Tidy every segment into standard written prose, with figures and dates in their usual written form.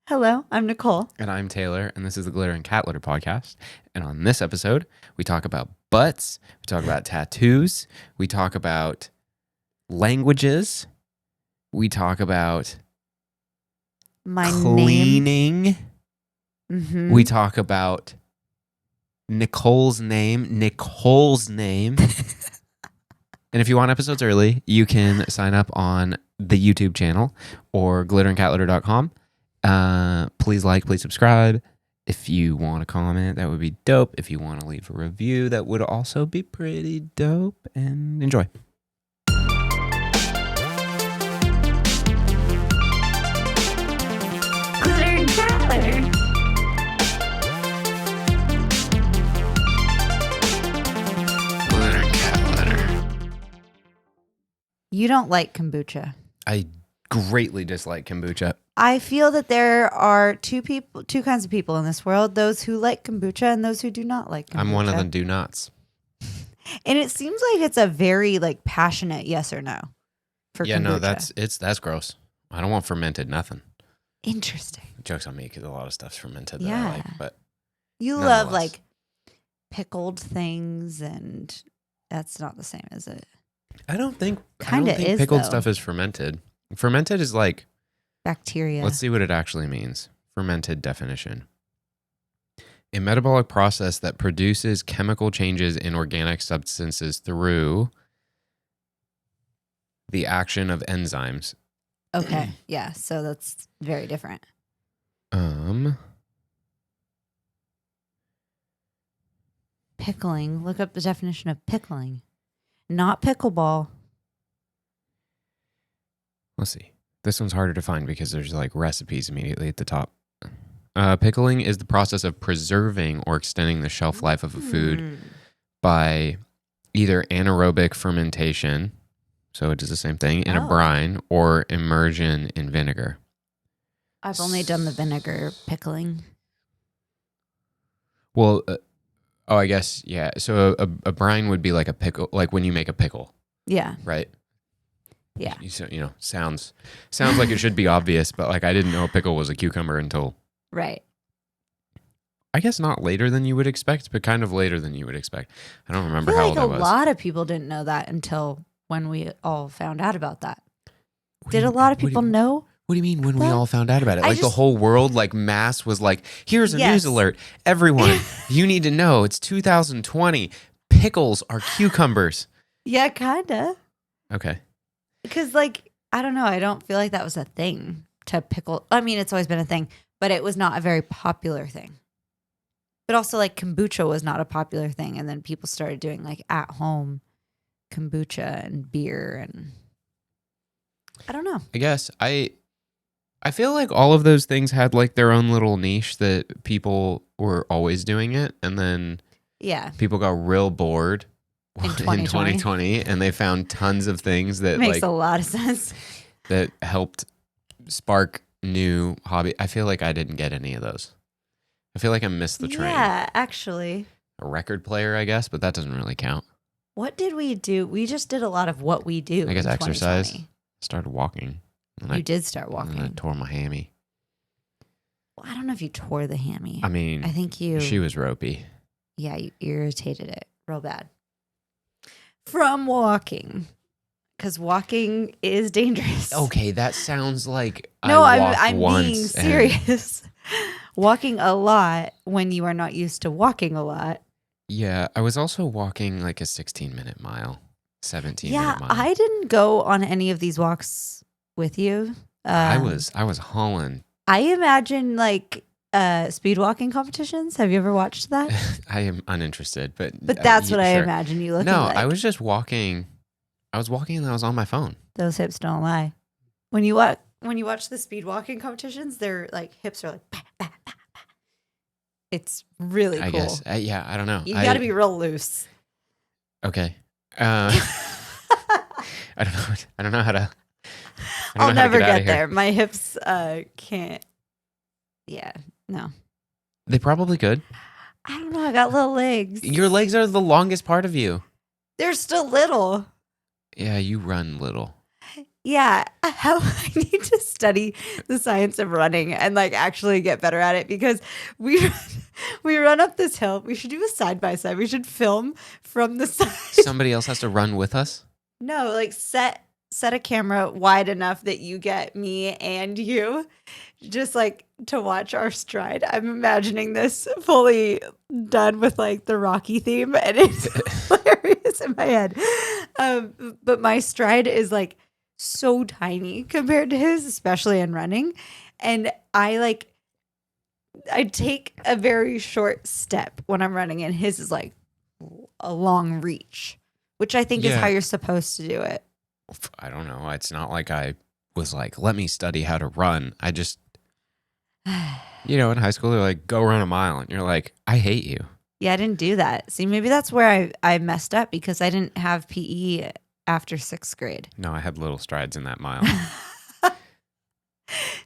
Hello, I'm Nicole. And I'm Taylor, and this is the Glitter and Cat Litter podcast. And on this episode, we talk about butts, we talk about tattoos, we talk about languages, we talk about My cleaning, name. we talk about Nicole's name. And if you want episodes early, you can sign up on the YouTube channel or glitterandcatlitter.com. Please please subscribe. If you want to comment, that would be dope. If you want to leave a review, that would also be pretty dope. And enjoy. Glitter and cat litter. Glitter and cat litter. You don't like kombucha. I greatly dislike kombucha. I feel that there are two kinds of people in this world: those who like kombucha and those who do not like kombucha. I'm one of the do-nots. And it seems like it's a very passionate yes or no for kombucha. No, that's gross. I don't want fermented nothing. Interesting. Joke's on me because a lot of stuff's fermented that Yeah. I like, but You love nonetheless. pickled things, and that's not the same, is it? I don't think Kinda is, pickled though. stuff is fermented. Fermented is like, Bacteria. let's see what it actually means. Fermented definition. A metabolic process that produces chemical changes in organic substances through the action of enzymes. Okay. Yeah. So that's very different. Pickling. Look up the definition of pickling. Not pickleball. Let's see. This one's harder to find because there's recipes immediately at the top. Pickling is the process of preserving or extending the shelf life of a food by either anaerobic fermentation, so it does the same thing, in a brine, or immersion in vinegar. I've only done the vinegar pickling. Well, I guess, yeah. So a brine would be like a pickle, like when you make a pickle, Yeah. right? Yeah. Sounds like it should be obvious, but I didn't know a pickle was a cucumber until, Right. I guess not later than you would expect, but kind of later than you would expect. I don't remember I feel how like old I was. a lot of people didn't know that until when we all found out about that. What do Did you- a lot of what do people you- know? What do you mean when we Well, all found out about it? I The just- whole world, mass was like, here's a Yes. news alert. Everyone, you need to know it's 2020. Pickles are cucumbers. Yeah, kind of. Okay. Because, I don't know. I don't feel like that was a thing to pickle. I mean, it's always been a thing, but it was not a very popular thing. But also, kombucha was not a popular thing. And then people started doing, at home kombucha and beer. And I don't know. I guess I feel like all of those things had their own little niche that people were always doing it. And then Yeah. people got real bored In 2020. 2020 and they found tons of things that Makes a lot of sense. that helped spark new hobby. I feel like I didn't get any of those. I feel like I missed the train. Yeah, actually. A record player, I guess, but that doesn't really count. What did we do? We just did a lot of what we do. I guess in exercise. 2020. Started walking. And You did start and I walking. tore my hammy. Well, I don't know if you tore the hammy. I mean, I think you. she was ropey. Yeah, you irritated it real bad. From walking. Because walking is dangerous. Okay, that sounds like No, I I'm walked once being and- serious. Walking a lot when you are not used to walking a lot. Yeah, I was also walking a 16-minute mile, 17-minute Yeah, mile. I didn't go on any of these walks with you. I was hauling. I imagine speed walking competitions. Have you ever watched that? I am uninterested, but That's what I sure. imagine you looking No, like. I was just walking. I was walking and I was on my phone. Those hips don't lie. When you watch the speed walking competitions, their hips are bah, bah, bah, bah. It's really cool. I guess. Yeah, I don't know. You got to be real loose. Okay. I don't know. I don't know how to. I don't I'll know how to never get out of get here. there. My hips can't. Yeah, no. They probably could. I don't know. I got little legs. Your legs are the longest part of you. They're still little. Yeah, you run little. Yeah, how I need to study the science of running and like actually get better at it because we run, we run up this hill. We should do a side by side. We should film from the side. Somebody else has to run with us? No, like set a camera wide enough that you get me and you just like to watch our stride. I'm imagining this fully done with like the Rocky theme and it's hilarious in my head. But my stride is like so tiny compared to his, especially in running. And I take a very short step when I'm running and his is like a long reach, which I think is Yeah. how you're supposed to do it. I don't know. It's not like I was like, let me study how to run. I just, in high school, they're like, go run a mile. And you're like, I hate you. Yeah, I didn't do that. See, maybe that's where I messed up because I didn't have PE after 6th grade. No, I had little strides in that mile.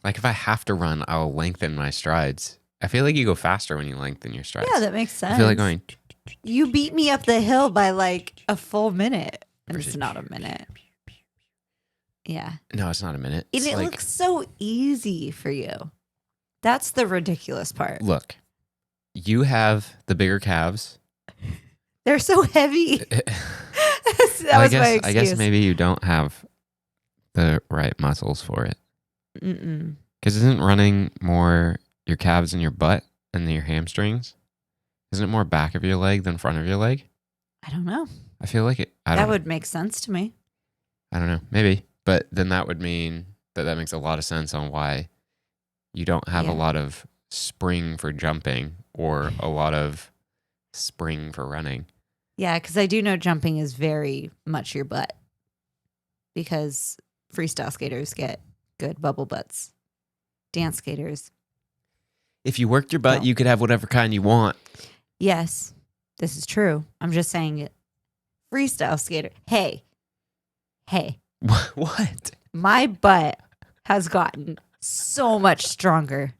Like if I have to run, I'll lengthen my strides. I feel like you go faster when you lengthen your strides. Yeah, that makes sense. I feel like going. You beat me up the hill by like a full minute. And it's Versus- not a minute. Yeah. No, it's not a minute. And It's it like, looks so easy for you. That's the ridiculous part. look, you have the bigger calves. They're so heavy. That was my excuse. I guess maybe you don't have the right muscles for it. Mm-mm. Because isn't running more your calves and your butt and your hamstrings? Isn't it more back of your leg than front of your leg? I don't know. I feel like it. That would make sense to me. I don't know. Maybe. But then that would mean that makes a lot of sense on why you don't have Yeah. a lot of spring for jumping or a lot of spring for running. Yeah, because I do know jumping is very much your butt because freestyle skaters get good bubble butts. Dance skaters, If you worked your butt, Well. you could have whatever kind you want. yes, this is true. I'm just saying it. Freestyle skater. Hey, What? my butt has gotten so much stronger.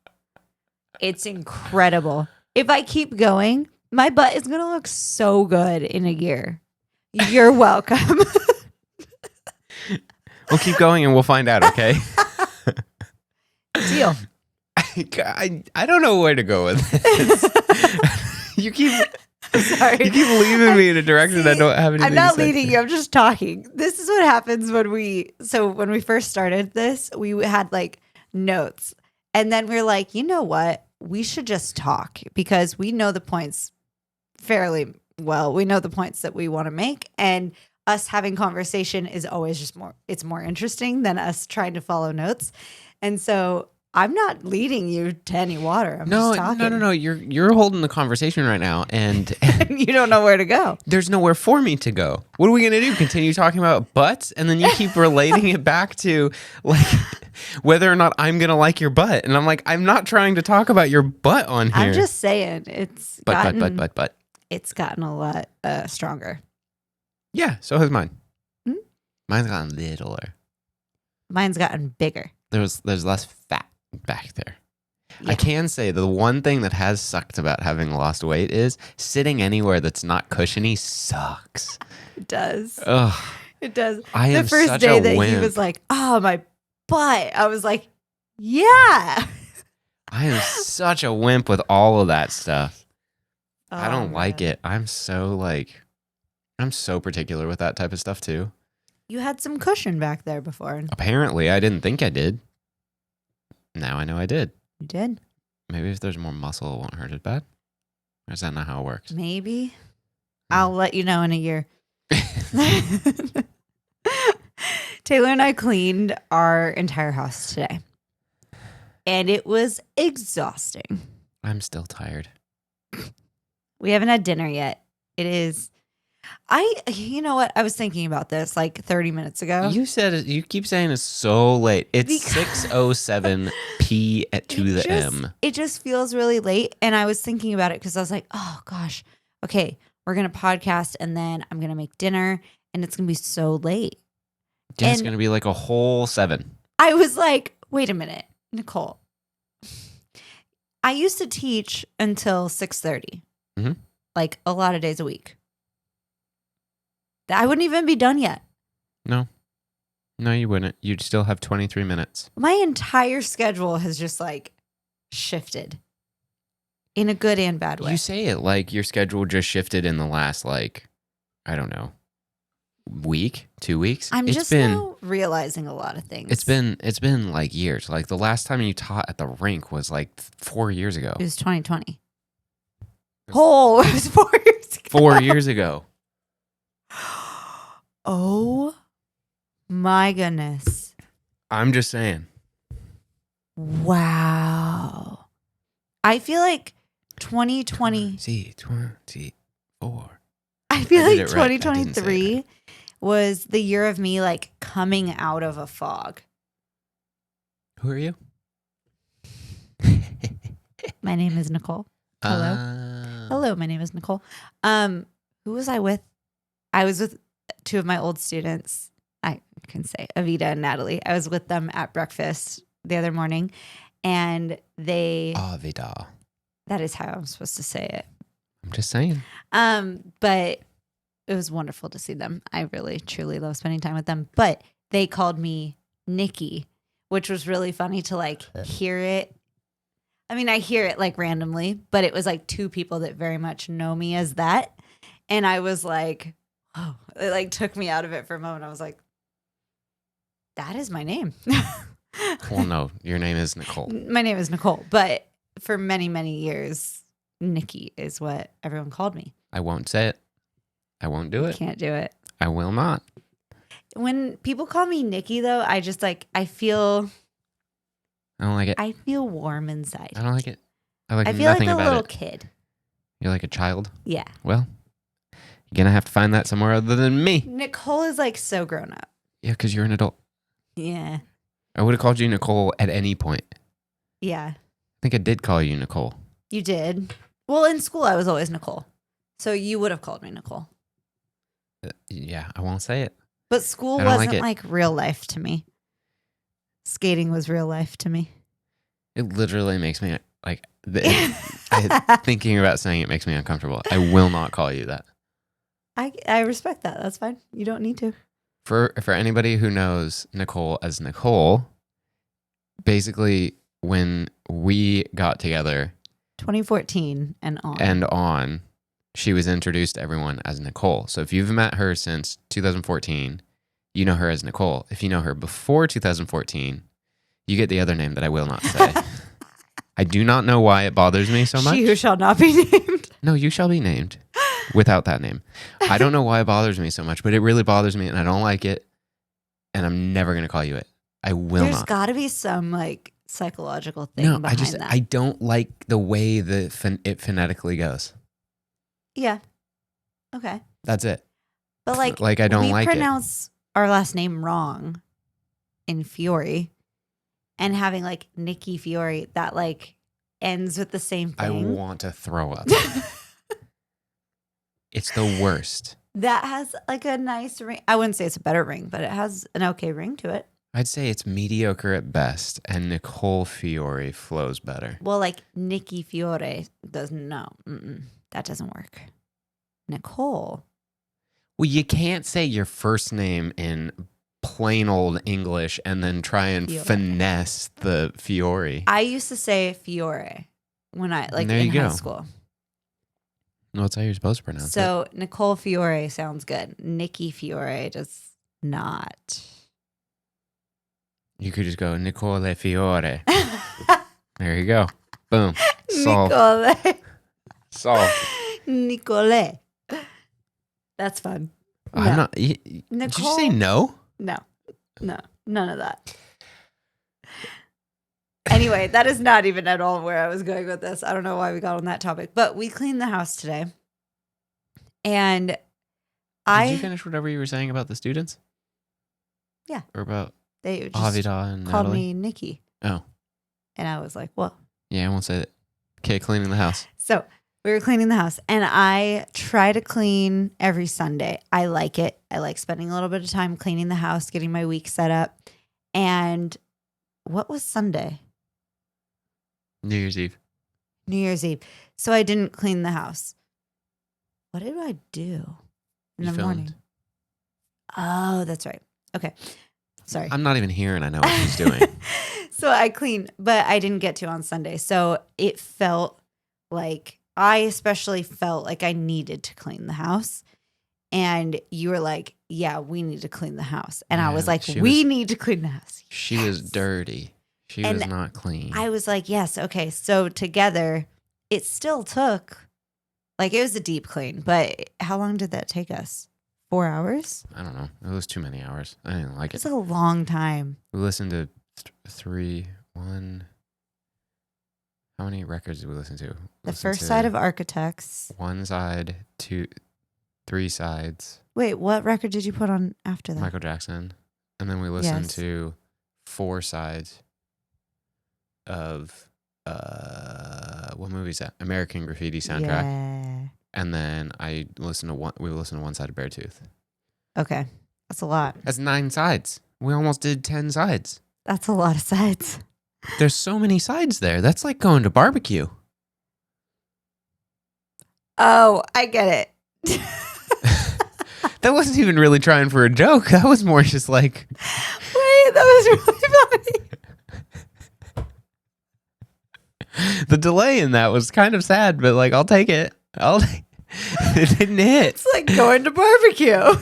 It's incredible. If I keep going, my butt is going to look so good in a year. You're welcome. We'll keep going and we'll find out, okay? Deal. I don't know where to go with this. You keep Sorry. leading me in a direction I don't have anything I'm not to say. leading you. I'm just talking. This is what happens when we first started this, we had like notes. And then we're like, you know what? We should just talk because we know the points fairly well. We know the points that we want to make. And us having conversation is always just it's more interesting than us trying to follow notes. And so I'm not leading you to any water. I'm just talking. No. You're holding the conversation right now, and You don't know where to go. there's nowhere for me to go. What are we gonna do? Continue talking about butts, and then you keep relating it back to like whether or not I'm gonna like your butt, and I'm like, I'm not trying to talk about your butt on here. I'm just saying it's gotten But. it's gotten a lot stronger. Yeah, so has mine. Hmm? Mine's gotten littler. Mine's gotten bigger. There's less fat back there. Yeah. I can say the one thing that has sucked about having lost weight is sitting anywhere that's not cushiony sucks. It does. Ugh, It does. I The am first such day a that he wimp. was like, "Oh, my butt," I was like, "Yeah." I am such a wimp with all of that stuff. I Oh, don't like man. it. I'm so particular with that type of stuff too. You had some cushion back there before. Apparently, I didn't think I did. Now I know I did. You did. Maybe if there's more muscle, it won't hurt as bad. Or is that not how it works? Maybe. I'll let you know in a year. Taylor and I cleaned our entire house today. And it was exhausting. I'm still tired. We haven't had dinner yet. It is. You know what? I was thinking about this like 30 minutes ago. You keep saying it's so late. It's Because- 6:07 p at 2 the m. It just feels really late. And I was thinking about it because I was like, oh gosh, okay, we're going to podcast and then I'm going to make dinner and it's going to be so late. Dinner's and- gonna be like a whole 7. I was like, wait a minute, Nicole. I used to teach until 6:30, Mhm. like a lot of days a week. I wouldn't even be done yet. No. No, you wouldn't. You'd still have 23 minutes. My entire schedule has just like shifted in a good and bad way. You say it like your schedule just shifted in the last, like, I don't know, week, 2 weeks. I'm just now realizing a lot of things. It's been like years. Like the last time you taught at the rink was like 4 years ago. It was 2020. Oh, it was 4 years ago. 4 years ago. Oh my goodness. I'm just saying. Wow. I feel like 2020. See, 24. I feel I did like it right. I didn't say it 2023 was the year of me like coming out of a fog. Who are you? My name is Nicole. Hello. Hello, my name is Nicole. Who was I with? I was with two of my old students. I can say Avita and Natalie. I was with them at breakfast the other morning, and they. Avida. That is how I'm supposed to say it. I'm just saying. But it was wonderful to see them. I really, truly love spending time with them. But they called me Nikki, which was really funny to like hear it. I mean, I hear it like randomly, but it was like two people that very much know me as that. And I was like, oh, it like took me out of it for a moment. I was like, that is my name. Well, no, your name is Nicole. My name is Nicole. But for many, many years, Nikki is what everyone called me. I won't say it. I won't do it. Can't do it. I will not. When people call me Nikki, though, I just like, I feel like it. I feel warm inside. I don't like it. I like I feel like nothing a about little it. kid. You're like a child? Yeah. Well, you're going to have to find that somewhere other than me. Nicole is like so grown up. Yeah, because you're an adult. Yeah. I would have called you Nicole at any point. Yeah. I think I did call you Nicole. You did. Well, in school, I was always Nicole. So you would have called me Nicole. Yeah, I won't say it. But school I don't wasn't like like real life to me. Skating was real life to me. It literally makes me like thinking about saying it makes me uncomfortable. I will not call you that. I respect that. That's fine. You don't need to. For anybody who knows Nicole as Nicole, basically when we got together 2014 and on. She was introduced to everyone as Nicole. So if you've met her since 2014, you know her as Nicole. If you know her before 2014, you get the other name that I will not say. I do not know why it bothers me so much. She who shall not be named. No, you shall be named without that name. I don't know why it bothers me so much, but it really bothers me and I don't like it. And I'm never going to call you it. I will There's not. got to be some like psychological thing behind that. I don't like the way it phonetically goes. Yeah. Okay. That's it. But like I don't we like it. pronounce our last name wrong in Fiore, and having like Nikki Fiore that like ends with the same I thing. want to throw up. It's the worst. That has like a nice ring. I wouldn't say it's a better ring, but it has an okay ring to it. I'd say it's mediocre at best, and Nicole Fiore flows better. Well, like Nikki Fiore doesn't know. That doesn't work. Nicole. Well, you can't say your first name in plain old English and then try and Fiore. finesse the Fiore. I used to say Fiore when I like There in you high go. school. No, that's how you're supposed to pronounce it. So Nicole Fiore sounds good. Nikki Fiore does not. You could just go Nicole Fiore. There you go. Boom. Solved. Nicole. Solved. Nicole. That's fun. I'm No. not. Did you say no? No, none of that. Anyway, that is not even at all where I was going with this. I don't know why we got on that topic, but we cleaned the house today. And Did you finish whatever you were saying about the students? Yeah. Or about they just Avida and called Natalie? me Nikki. Oh. And I was like, well. Yeah, I won't say that. Okay, cleaning the house. So we were cleaning the house, and I try to clean every Sunday. I like it. I like spending a little bit of time cleaning the house, getting my week set up. And what was Sunday? New Year's Eve. New Year's Eve. So I didn't clean the house. What did I do in You the morning? filmed. Oh, that's right. Okay. Sorry. I'm not even here and I know what she's doing. So I cleaned, but I didn't get to on Sunday. So it felt like, I especially felt like I needed to clean the house. And you were like, yeah, we need to clean the house. And I Yeah, was like, she we was- need to clean the house. She was dirty. She And was not clean. I was like, yes, okay. So together, it still took, like, it was a deep clean, but how long did that take us? 4 hours? I don't know. It was too many hours. I didn't like it. It's a long time. We listened to how many records did we listen to? The first side of Architects. One side, three sides. Wait, what record did you put on after that? Michael Jackson. And then we listened Yes. to 4 sides of what movie is that? American Graffiti soundtrack. Yeah. And then we listened to one side of Beartooth. Okay. That's a lot. That's 9 sides. We almost did 10 sides. That's a lot of sides. There's so many sides there. That's like going to barbecue. Oh, I get it. That wasn't even really trying for a joke. That was more just like, Wait, that was really funny. the delay in that was kind of sad, but like, I'll take it. It didn't hit. It's like going to barbecue.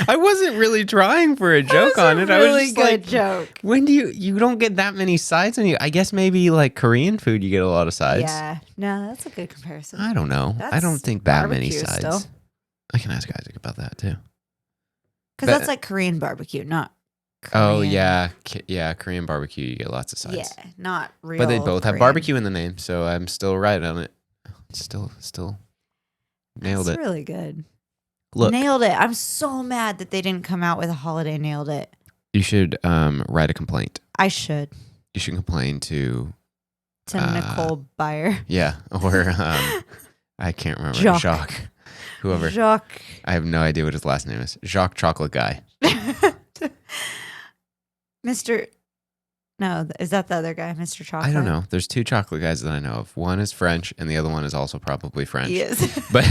I wasn't really trying for a joke on it. I was Really just good like, joke. when do you don't get that many sides on you? I guess maybe like Korean food, you get a lot of sides. Yeah. No, that's a good comparison. I don't know. I That's don't think that many barbecue sides. still. I can ask Isaac about that too. Because that's like Korean barbecue, not Oh Korean. yeah, Korean barbecue, you get lots of sides. Yeah, not real. But they both have Korean. barbecue in the name, so I'm still right on it. Still nailed That's it. really good. Look, Nailed it. I'm so mad that they didn't come out with a holiday nailed it. you should write a complaint. I should. You should complain to Nicole Byer. yeah, or I can't remember. Jacques. Jacques. Whoever. Jacques. I have no idea what his last name is. Jacques Chocolate Guy. Mr. No, is that the other guy, Mr. Chocolate? I don't know. There's 2 chocolate guys that I know of. One is French, and the other one is also probably French. He is. But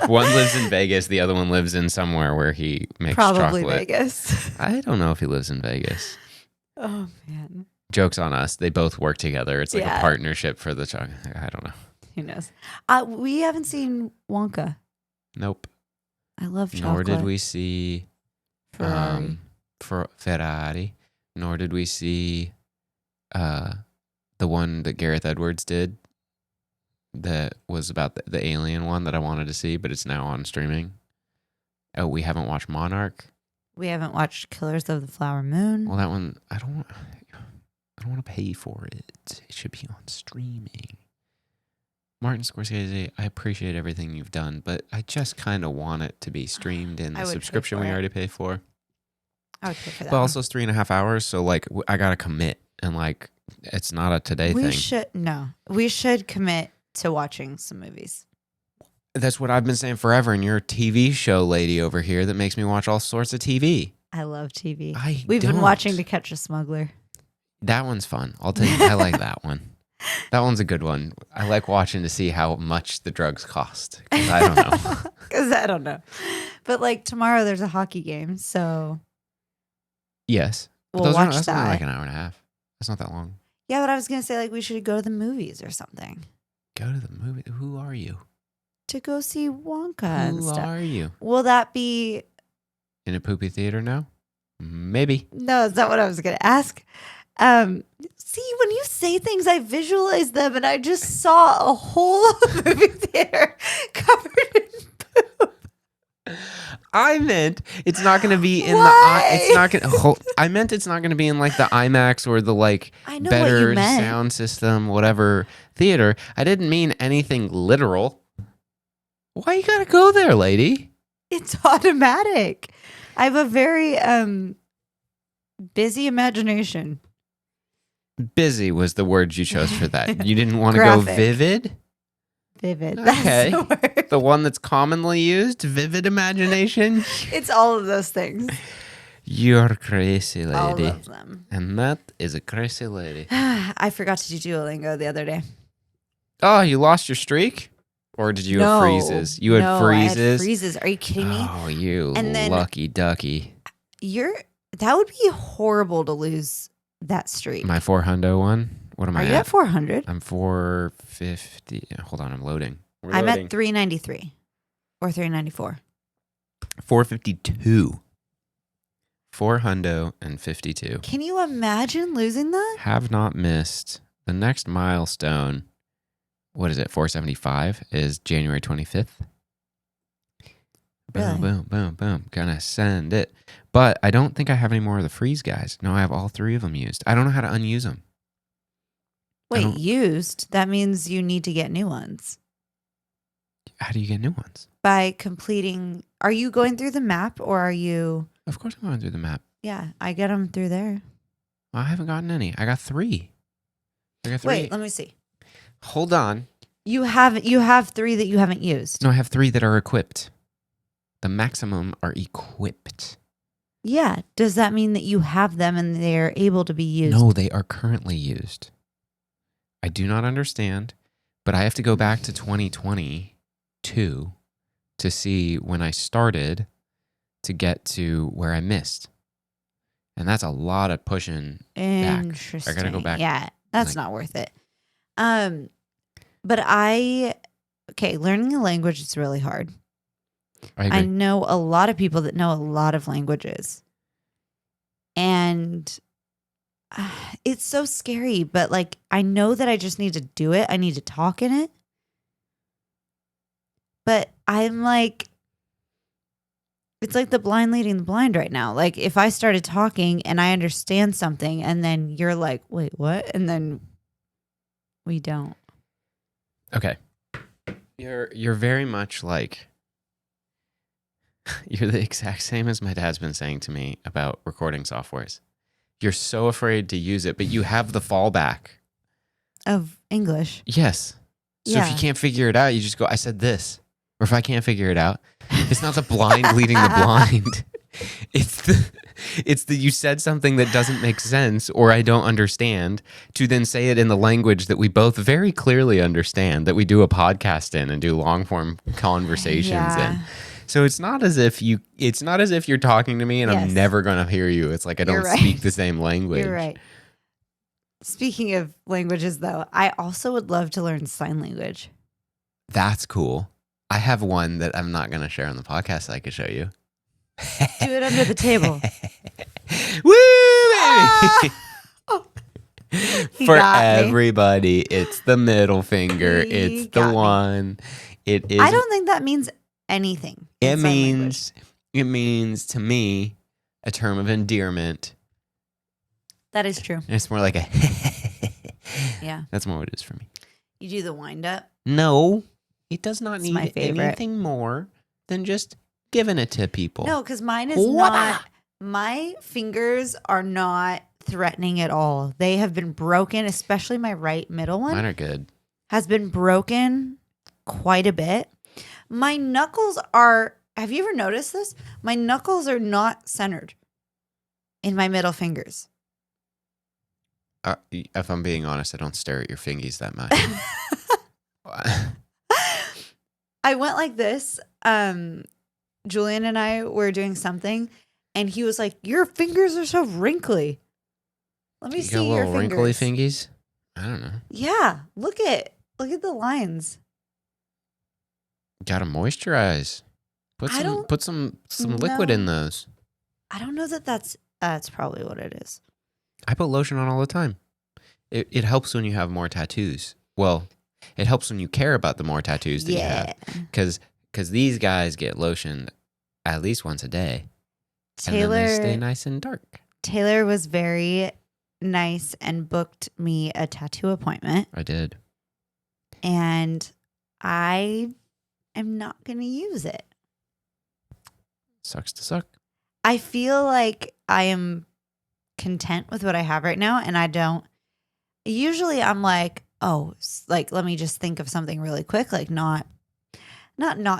one lives in Vegas. The other one lives in somewhere where he makes Probably chocolate. Vegas. I don't know if he lives in Vegas. Oh, man. Joke's on us. They both work together. It's like Yeah. a partnership for the chocolate. I don't know. Who knows? We haven't seen Wonka. Nope. I love chocolate. Nor did we see Ferrari. Ferrari. Nor did we see the one that Gareth Edwards did that was about the alien one that I wanted to see, but it's now on streaming. Oh, we haven't watched Monarch. We haven't watched Killers of the Flower Moon. Well, that one, I don't want to pay for it. It should be on streaming. Martin Scorsese, I appreciate everything you've done, but I just kind of want it to be streamed in I the would pay subscription for we it. already pay for. I would pay for that. But one. also it's 3.5 hours, so like I gotta commit, and like it's not a today we thing. We should commit to watching some movies. That's what I've been saying forever, and you're a TV show lady over here that makes me watch all sorts of TV. I love TV. We've been watching To Catch a Smuggler. That one's fun. I'll tell you, I like that one. That one's a good one. I like watching to see how much the drugs cost. 'Cause I don't know. Because I don't know. But like tomorrow there's a hockey game, so Yes. But we'll watch that's only that. like an hour and a half. That's not that long. Yeah, but I was gonna say like we should go to the movies or something Go to the movie. Who are you? to go see Wonka and Who stuff. are you? Will that be? In a poopy theater now? Maybe. No, is that what I was gonna ask? See, when you say things, I visualize them, and I just saw a whole movie theater covered in poop. I meant it's not going to be in Why? it's not going to I meant it's not going to be in like the IMAX or the like I know what better you meant. sound system whatever theater. I didn't mean anything literal. Why you got to go there, lady? It's automatic. I have a very busy imagination. Busy was the word you chose for that. You didn't want to go Graphic. vivid? Vivid. Okay. That's the word. The one that's commonly used, vivid imagination. It's all of those things. You're crazy, All lady. of them. And that is a crazy lady. I forgot to do Duolingo the other day. Oh, you lost your streak? Or did you have freezes? You had freezes? I had freezes. Are you kidding me? Oh, you And then- lucky ducky. That would be horrible to lose that streak. My 400 one? What am Are I you at 400? I'm 450. Hold on, I'm loading. I'm at 393 or 394. 452. 452. Can you imagine losing that? Have not missed. The next milestone, what is it, 475, is January 25th. Boom, Really? boom, boom, boom. Gonna send it. But I don't think I have any more of the freeze guys. No, I have all 3 of them used. I don't know how to unuse them. Wait, used? That means you need to get new ones. How do you get new ones? By completing. Are you going through the map or are you? Of course I'm going through the map. Yeah, I get them through there. Well, I haven't gotten any. I got 3. Wait, let me see. Hold on. You have 3 that you haven't used. No, I have 3 that are equipped. The maximum are equipped. Yeah. Does that mean that you have them and they're able to be used? No, they are currently used. I do not understand, but I have to go back to 2022 to see when I started to get to where I missed. And that's a lot of pushing back. Interesting. I gotta go back. Yeah, that's not worth it. But learning a language is really hard. I agree. I know a lot of people that know a lot of languages. And it's so scary, but like I know that I just need to do it. I need to talk in it. But I'm like, it's like the blind leading the blind right now. Like if I started talking and I understand something and then you're like, wait, what? And then we don't. Okay. You're very much like, you're the exact same as my dad's been saying to me about recording softwares. You're so afraid to use it, but you have the fallback. Of English. Yes. So if you can't figure it out, you just go, I said this. Or if I can't figure it out, it's not the blind leading the blind. It's the you said something that doesn't make sense or I don't understand to then say it in the language that we both very clearly understand, that we do a podcast in and do long form conversations in. So it's not as if you're talking to me and I'm never going to hear you. It's like I don't speak the same language. You're right. Speaking of languages though, I also would love to learn sign language. That's cool. I have one that I'm not going to share on the podcast so I can show you. Do it under the table. Woo, baby! For everybody, it's the middle finger. It's the one. It is. I don't think that means anything. It means to me a term of endearment. That is true. And it's more like a yeah. That's more what it is for me. You do the wind up? No, it does not It's need my favorite. anything more than just giving it to people. No, because mine is not. My fingers are not threatening at all. They have been broken, especially my right middle one. Mine are good. Has been broken quite a bit. My knuckles are, have you ever noticed this? My knuckles are not centered in my middle fingers. If I'm being honest, I don't stare at your fingies that much. I went like this. Julian and I were doing something, and he was like, "Your fingers are so wrinkly." Let me see your fingers. Wrinkly fingies? I don't know. Yeah, look at the lines. Gotta moisturize. Put some liquid in those. I don't know that's probably what it is. I put lotion on all the time. It helps when you have more tattoos. Well, it helps when you care about the more tattoos that you have. Because these guys get lotioned at least once a day. Taylor, and then they stay nice and dark. Taylor was very nice and booked me a tattoo appointment. I did. And I am not going to use it. Sucks to suck. I feel like I am content with what I have right now, and I don't. Usually I'm like, oh, like let me just think of something really quick, like not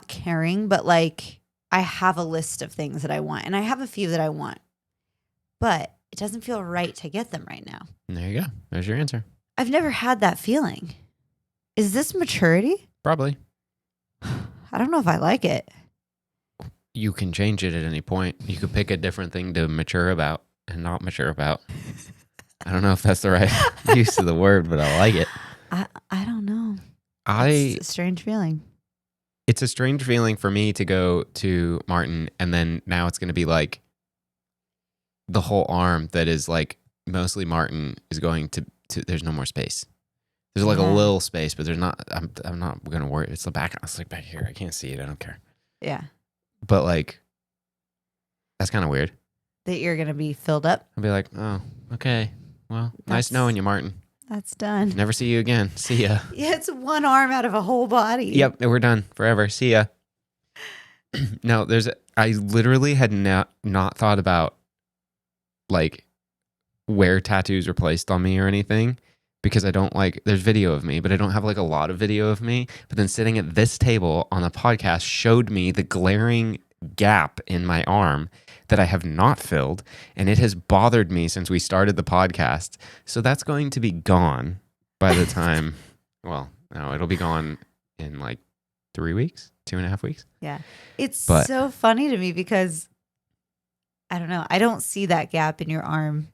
caring, but like I have a list of things that I want, and I have a few that I want, but it doesn't feel right to get them right now. There you go. There's your answer. I've never had that feeling. Is this maturity? Probably. I don't know if I like it. You can change it at any point. You could pick a different thing to mature about and not mature about. I don't know if that's the right use of the word, but I like it. I don't know. It's a strange feeling. It's a strange feeling for me to go to Martin, and then now it's going to be like the whole arm that is like mostly Martin is going to there's no more space. There's like a little space, but there's not. I'm not going to worry. It's the back. It's like back here. I can't see it. I don't care. Yeah. But like, that's kind of weird. That you're going to be filled up. I'll be like, oh, okay. Well, nice knowing you, Martin. That's done. Never see you again. See ya. Yeah, it's one arm out of a whole body. Yep, we're done forever. See ya. No, I literally had not thought about like where tattoos are placed on me or anything because I don't like, there's video of me, but I don't have like a lot of video of me. But then sitting at this table on a podcast showed me the glaring gap in my arm that I have not filled, and it has bothered me since we started the podcast. So that's going to be gone by the time, well, no, it'll be gone in like 3 weeks, 2.5 weeks. Yeah. It's so funny to me because I don't know. I don't see that gap in your arm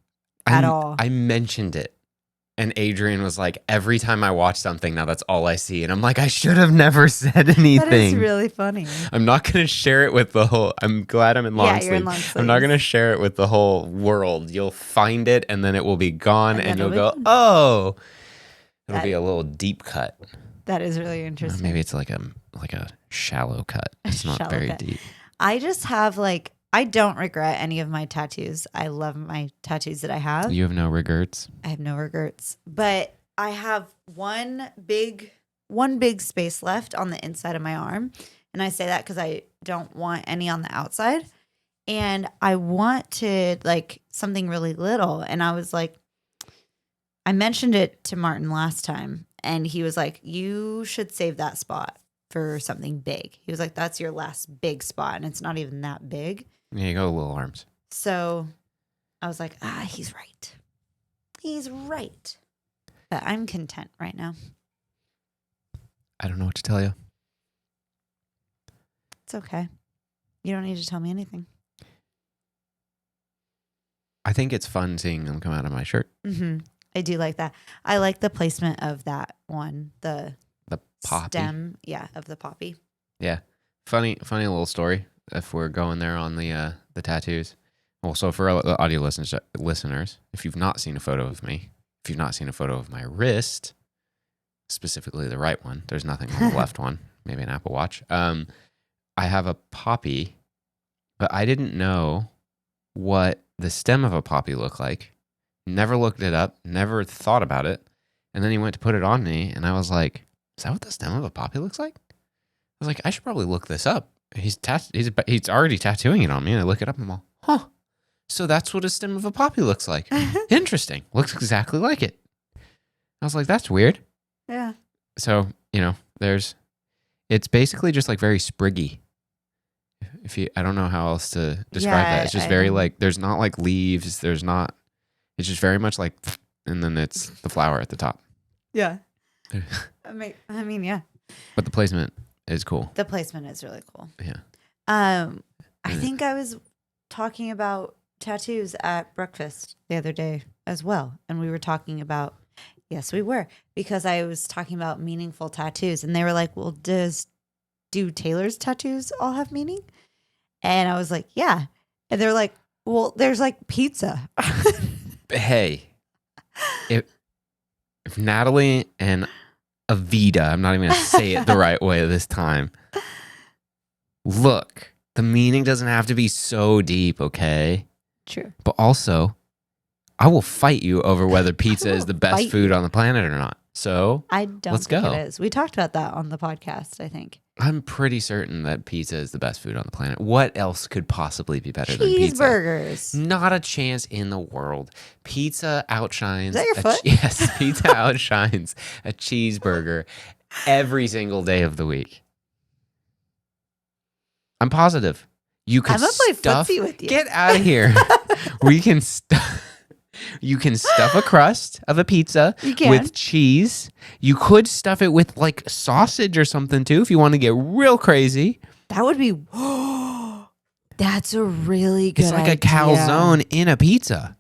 at all. I mentioned it. And Adrian was like, every time I watch something, now that's all I see. And I'm like, I should have never said anything. That is really funny. I'm not going to share it with the whole, I'm glad I'm in long sleeve. You're in long sleeves. I'm not going to share it with the whole world. You'll find it and then it will be gone and you'll go, oh. It'll be a little deep cut. That is really interesting. Maybe it's like a shallow cut. It's not very deep. I just have like, I don't regret any of my tattoos. I love my tattoos that I have. You have no regrets? I have no regrets. But I have one big space left on the inside of my arm. And I say that because I don't want any on the outside. And I wanted like something really little. And I was like, I mentioned it to Martin last time. And he was like, you should save that spot for something big. He was like, that's your last big spot. And it's not even that big. Yeah, you go little arms. So I was like, he's right. He's right. But I'm content right now. I don't know what to tell you. It's okay. You don't need to tell me anything. I think it's fun seeing them come out of my shirt. Mm-hmm. I do like that. I like the placement of that one. The poppy. Stem, of the poppy. Yeah. Funny little story. If we're going there on the tattoos. Well, so for the audio listeners, if you've not seen a photo of me, if you've not seen a photo of my wrist, specifically the right one, there's nothing on the left one, maybe an Apple Watch. I have a poppy, but I didn't know what the stem of a poppy looked like. Never looked it up, never thought about it. And then he went to put it on me, and I was like, is that what the stem of a poppy looks like? I was like, I should probably look this up. He's already tattooing it on me, and I look it up, and I'm all, huh. So that's what a stem of a poppy looks like. Interesting. Looks exactly like it. I was like, that's weird. Yeah. So, it's basically just like very spriggy. I don't know how else to describe that. It's just very like, there's not like leaves. It's just very much like, and then it's the flower at the top. Yeah. I mean, yeah. But the placement is cool. The placement is really cool. Yeah. I think I was talking about tattoos at breakfast the other day as well. And we were talking about, yes, we were, because I was talking about meaningful tattoos. And they were like, well, do Taylor's tattoos all have meaning? And I was like, yeah. And they're like, well, there's like pizza. Hey, if Natalie and Avita, I'm not even going to say it the right way this time. Look, the meaning doesn't have to be so deep, okay? True. But also, I will fight you over whether pizza is the best food on the planet or not. So I don't think it is. We talked about that on the podcast, I think. I'm pretty certain that pizza is the best food on the planet. What else could possibly be better than pizza? Cheeseburgers. Not a chance in the world. Pizza outshines. Is that your foot? Yes, pizza outshines a cheeseburger every single day of the week. I'm positive. You can I'm gonna play stuff. footsie with you. Get out of here. We can stuff. You can stuff a crust of a pizza You can. with cheese. You could stuff it with like sausage or something too if you want to get real crazy. That would be. That's a really good It's like idea. a calzone in a pizza.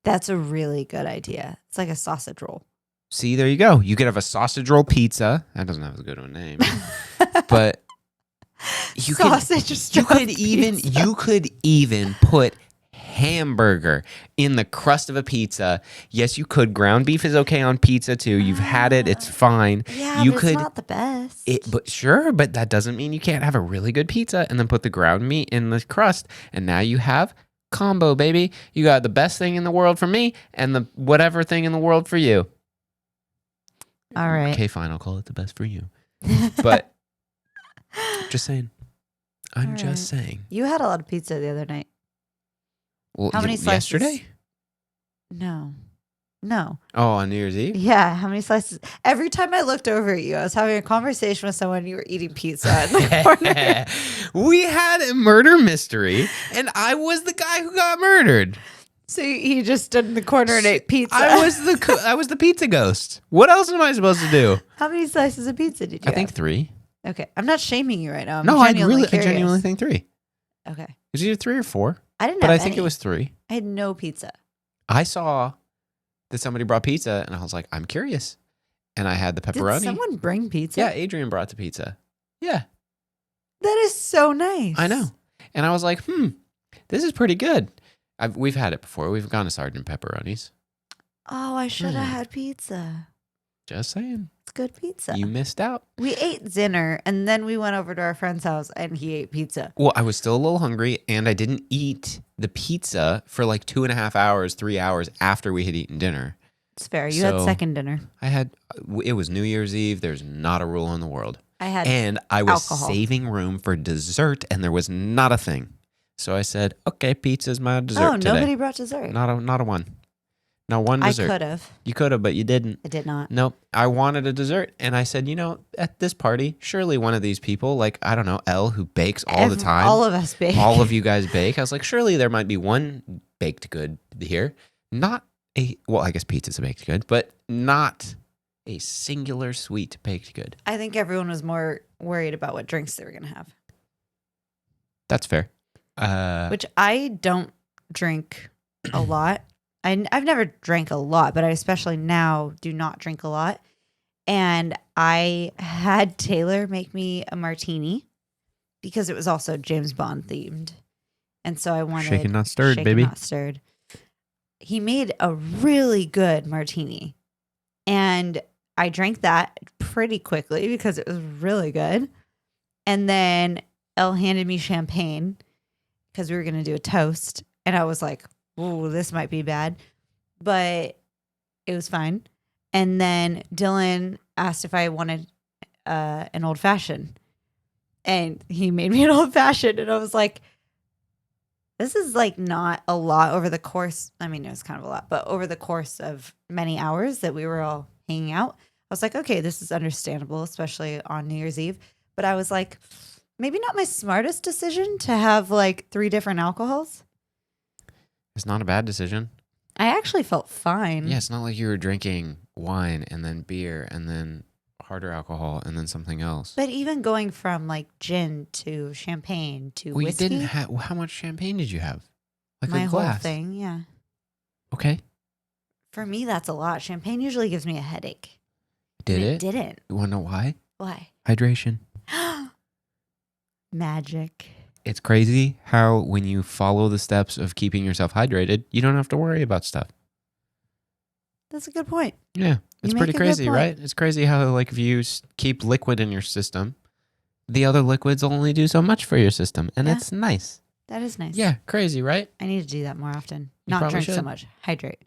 That's a really good idea. It's like a sausage roll. See, there you go. You could have a sausage roll pizza. That doesn't have as good of a name. But you Sausage you stuffed could even pizza. you could even put hamburger in the crust of a pizza. Yes, you could. Ground beef is okay on pizza too. You've had it; it's fine. Yeah, you but could. it's not the best. But sure, but that doesn't mean you can't have a really good pizza and then put the ground meat in the crust, and now you have combo, baby. You got the best thing in the world for me and the whatever thing in the world for you. All right. Okay, fine. I'll call it the best for you. But just saying. I'm All just right. saying. You had a lot of pizza the other night. Well, How many slices? yesterday? No. Oh, on New Year's Eve? Yeah, how many slices? Every time I looked over at you, I was having a conversation with someone. You were eating pizza in the corner. We had a murder mystery, and I was the guy who got murdered. So he just stood in the corner and ate pizza. I was the pizza ghost. What else am I supposed to do? How many slices of pizza did you I think have? 3. Okay, I'm not shaming you right now. I'm No, I genuinely curious. genuinely think 3. Okay, It was either 3 or 4, I didn't but have I think any. it was 3. I had no pizza. I saw that somebody brought pizza, and I was like, I'm curious. And I had the pepperoni. Did someone bring pizza? Yeah, Adrian brought the pizza. Yeah, That is so nice. I know. And I was like, this is pretty good. We've had it before. We've gone to Sergeant Pepperoni's. Oh, I should have Hmm. had pizza. Just saying. It's good pizza. You missed out. We ate dinner and then we went over to our friend's house and he ate pizza. Well, I was still a little hungry, and I didn't eat the pizza for like 2.5 hours, 3 hours after we had eaten dinner. It's fair. You had So- second dinner. It was New Year's Eve. There's not a rule in the world. I had And I was alcohol. saving room for dessert, and there was not a thing. So I said, okay, pizza's my dessert today. nobody brought dessert. Not a one. Not one I dessert. could have. You could have, but you didn't. I did not. Nope. I wanted a dessert. And I said, at this party, surely one of these people, like, I don't know, Elle, who bakes all the time. All of us bake. All of you guys bake. I was like, surely there might be one baked good here. Not I guess pizza's a baked good, but not a singular sweet baked good. I think everyone was more worried about what drinks they were going to have. That's fair. Which I don't drink a lot. I've never drank a lot, but I especially now do not drink a lot. And I had Taylor make me a martini because it was also James Bond themed. And so I wanted Shaken, not stirred, shaken, baby. not stirred. He made a really good martini. And I drank that pretty quickly because it was really good. And then Elle handed me champagne because we were going to do a toast. And I was like, ooh, this might be bad. But it was fine. And then Dylan asked if I wanted an old fashioned. And he made me an old fashioned. And I was like, this is like not a lot over the course. I mean, it was kind of a lot, but over the course of many hours that we were all hanging out, I was like, okay, this is understandable, especially on New Year's Eve. But I was like, maybe not my smartest decision to have like 3 different alcohols. It's not a bad decision. I actually felt fine. Yeah, it's not like you were drinking wine and then beer and then harder alcohol and then something else. But even going from like gin to champagne to Well, whiskey, you didn't have. How much champagne did you have? Like my a whole glass. thing, yeah. Okay. For me, that's a lot. Champagne usually gives me a headache. Did And it? didn't. You want to know why? Why? Hydration. Magic. It's crazy how when you follow the steps of keeping yourself hydrated, you don't have to worry about stuff. That's a good point. Yeah, it's You pretty make a good crazy, point. right? It's crazy how like if you keep liquid in your system, the other liquids will only do so much for your system, and Yeah. it's nice. That is nice. Yeah, crazy, right? I need to do that more often. You Not probably drink so should. much. Hydrate.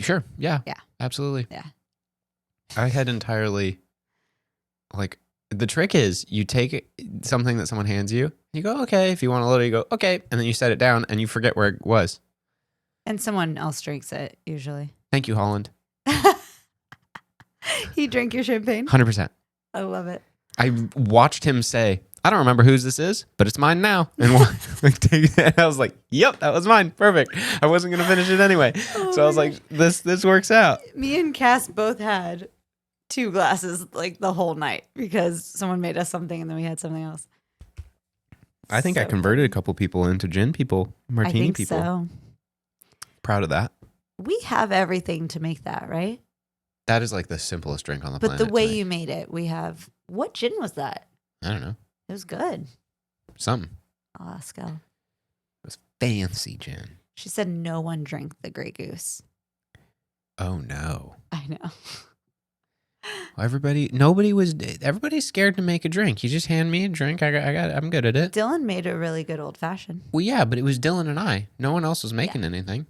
Sure. Yeah. Yeah. Absolutely. Yeah. I had entirely like the trick is you take something that someone hands you, you go, okay. If you want a little, you go, okay. And then you set it down and you forget where it was. And someone else drinks it usually. Thank you, Holland. He drank your champagne? 100%. I love it. I watched him say, I don't remember whose this is, but it's mine now. And I was like, yep, that was mine. Perfect. I wasn't going to finish it anyway. So I was like, this works out. Me and Cass both had 2 glasses like the whole night because someone made us something and then we had something else. I think I converted a couple people into gin people, martini I think people. so. Proud of that. We have everything to make that, right? That is like the simplest drink on the But planet. the way to make. you made it, we have. What gin was that? I don't know. It was good. Something. I'll ask Elle. It was fancy gin. She said no one drank the Grey Goose. Oh no. I know. Everybody's scared to make a drink. You just hand me a drink. I'm good at it. Dylan made a really good old fashioned. Well, yeah, but it was Dylan and I. No one else was making anything.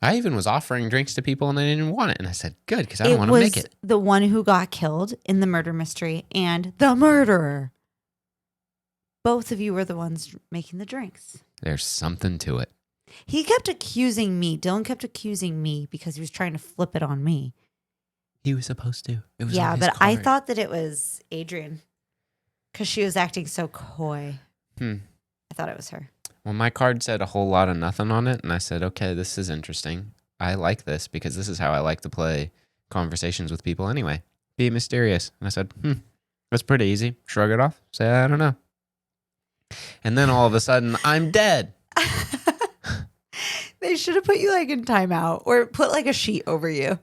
I even was offering drinks to people and they didn't want it. And I said, good, because I don't want to make it. The one who got killed in the murder mystery and the murderer. Both of you were the ones making the drinks. There's something to it. He kept accusing me. Dylan kept accusing me because he was trying to flip it on me. He was supposed to. It was Yeah, on his but I card. thought that it was Adrian because she was acting so coy. I thought it was her. Well, my card said a whole lot of nothing on it. And I said, okay, this is interesting. I like this because this is how I like to play conversations with people anyway. Be mysterious. And I said, that's pretty easy. Shrug it off. Say, I don't know. And then all of a sudden, I'm dead. They should have put you like in timeout or put like a sheet over you.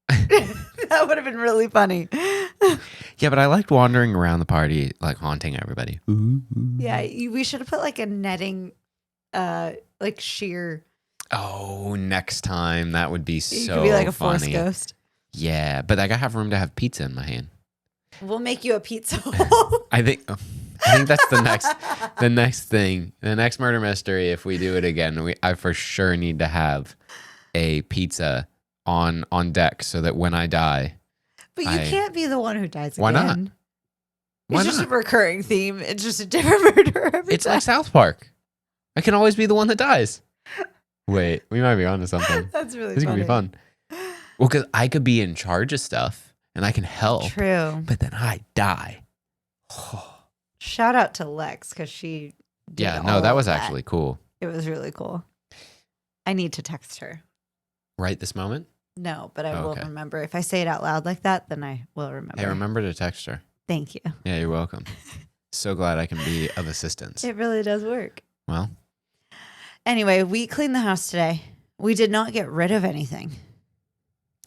That would have been really funny. Yeah, but I liked wandering around the party, like haunting everybody. Yeah, we should have put like a netting, like sheer. Oh, next time that would be You so could be like a funny. force ghost. Yeah, but I gotta have room to have pizza in my hand. We'll make you a pizza. I think that's the next thing. The next murder mystery, if we do it again, I for sure need to have a pizza on deck so that when I die. But you can't be the one who dies again. Why not? Why It's just not? a recurring theme. It's just a different murder every It's time. like South Park. I can always be the one that dies. Wait, we might be onto something. That's really This is funny. gonna be fun. Well, because I could be in charge of stuff and I can help. True. But then I die. Shout out to Lex because she did Yeah, all no, that of was actually cool. It was really cool. I need to text her. Right this moment? No, but I will Okay. remember. If I say it out loud like that, then I will remember. Hey, remember to text her. Thank you. Yeah, you're welcome. So glad I can be of assistance. It really does work. Well, Anyway, we cleaned the house today. We did not get rid of anything.